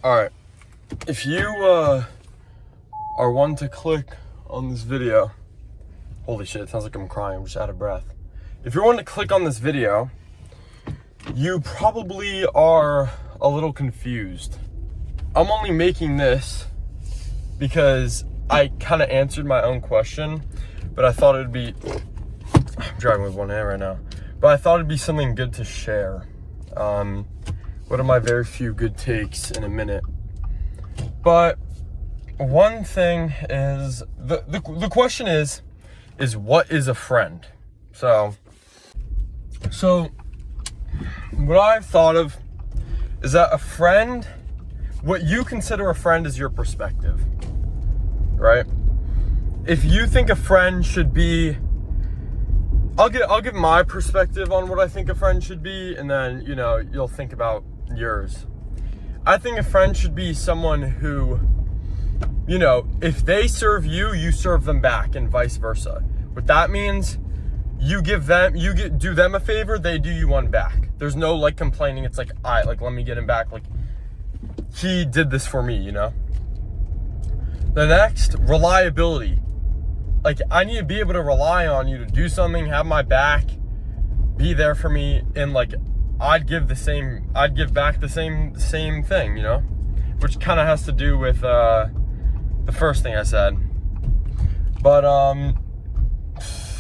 Alright, if you are one to click on this video, holy shit, it sounds like I'm crying, I'm just out of breath. If you're one to click on this video, you probably are a little confused. I'm only making this because I kind of answered my own question, but I thought it'd be, I'm driving with one hand right now, but I thought it'd be something good to share. One of my very few good takes in a minute. But one thing is, the question is what is a friend? So what I've thought of is that a friend, what you consider a friend is your perspective, right? If you think a friend should be, I'll give my perspective on what I think a friend should be, and then, you'll think about yours. I think a friend should be someone who, if they serve you, you serve them back, and vice versa. What that means, do them a favor, they do you one back. There's no complaining. It's let me get him back. He did this for me, The next, reliability. I need to be able to rely on you to do something, have my back, be there for me, and I'd give back the same thing, which kind of has to do with the first thing I said. But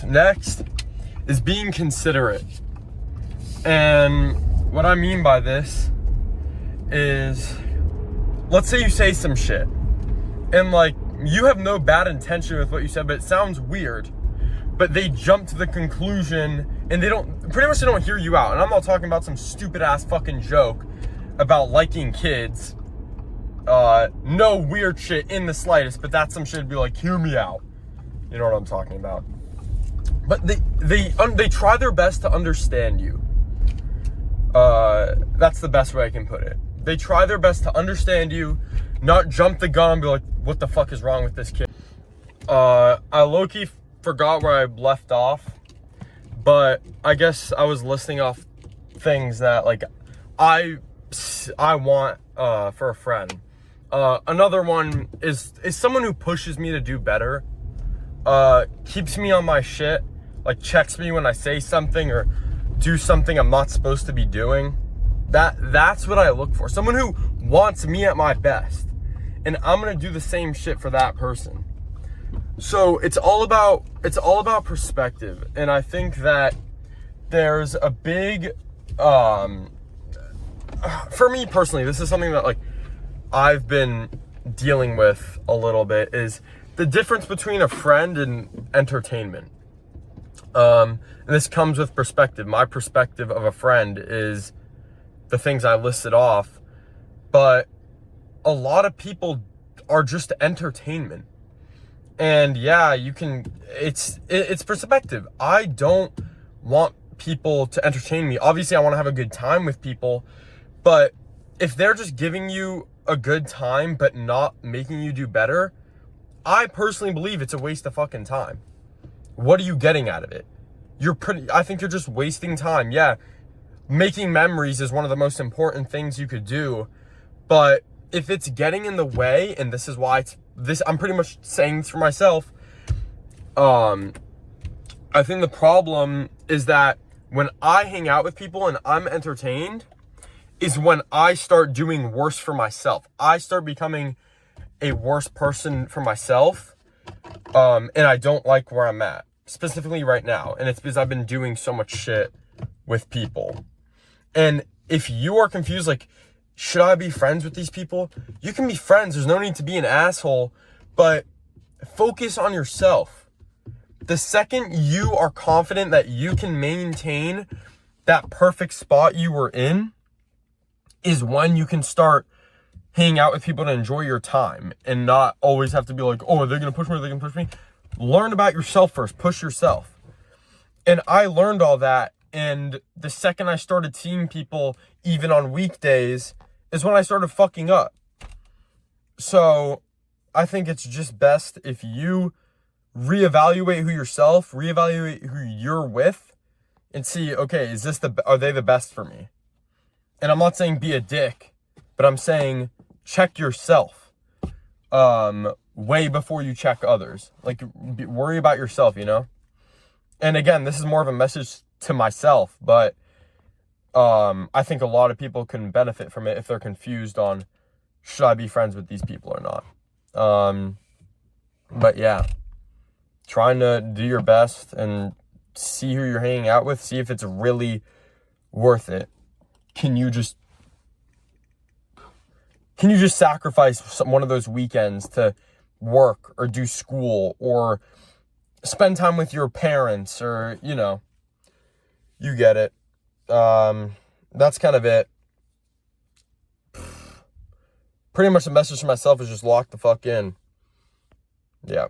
next is being considerate. And what I mean by this is, let's say you say some shit and you have no bad intention with what you said, but it sounds weird, but they jump to the conclusion and they don't hear you out. And I'm not talking about some stupid ass fucking joke about liking kids. No weird shit in the slightest, but that's some shit to be hear me out. You know what I'm talking about. But they try their best to understand you. That's the best way I can put it. They try their best to understand you, not jump the gun and be like, what the fuck is wrong with this kid? I low-key forgot where I left off, but I guess I was listing off things that I want for a friend. Another one is someone who pushes me to do better, keeps me on my shit, checks me when I say something or do something I'm not supposed to be doing. That's what I look for. Someone who wants me at my best, and I'm gonna do the same shit for that person. So it's all about perspective, and I think that there's a big, for me personally, this is something that I've been dealing with a little bit, is the difference between a friend and entertainment. And this comes with perspective. My perspective of a friend is the things I listed off, but a lot of people are just entertainment. And yeah, it's perspective. I don't want people to entertain me. Obviously, I want to have a good time with people, but if they're just giving you a good time but not making you do better, I personally believe it's a waste of fucking time. What are you getting out of it? I think you're just wasting time. Yeah, making memories is one of the most important things you could do, but if it's getting in the way, and this is why I'm pretty much saying this for myself, I think the problem is that when I hang out with people and I'm entertained is when I start doing worse for myself. I start becoming a worse person for myself, and I don't like where I'm at, specifically right now, and it's because I've been doing so much shit with people. And if you are confused, should I be friends with these people? You can be friends. There's no need to be an asshole, but focus on yourself. The second you are confident that you can maintain that perfect spot you were in is when you can start hanging out with people to enjoy your time and not always have to be like, oh, are they going to push me? Are they going to push me? Learn about yourself first. Push yourself. And I learned all that. And the second I started seeing people, even on weekdays, is when I started fucking up. So I think it's just best if you reevaluate who you're with, and see, okay, are they the best for me? And I'm not saying be a dick, but I'm saying check yourself way before you check others. Like, worry about yourself, you know? And again, this is more of a message to myself, but I think a lot of people can benefit from it if they're confused on, should I be friends with these people or not? But yeah, trying to do your best and see who you're hanging out with, see if it's really worth it. Can you just sacrifice one of those weekends to work or do school or spend time with your parents, or, you know, you get it. That's kind of it. Pretty much the message to myself is just lock the fuck in. Yeah.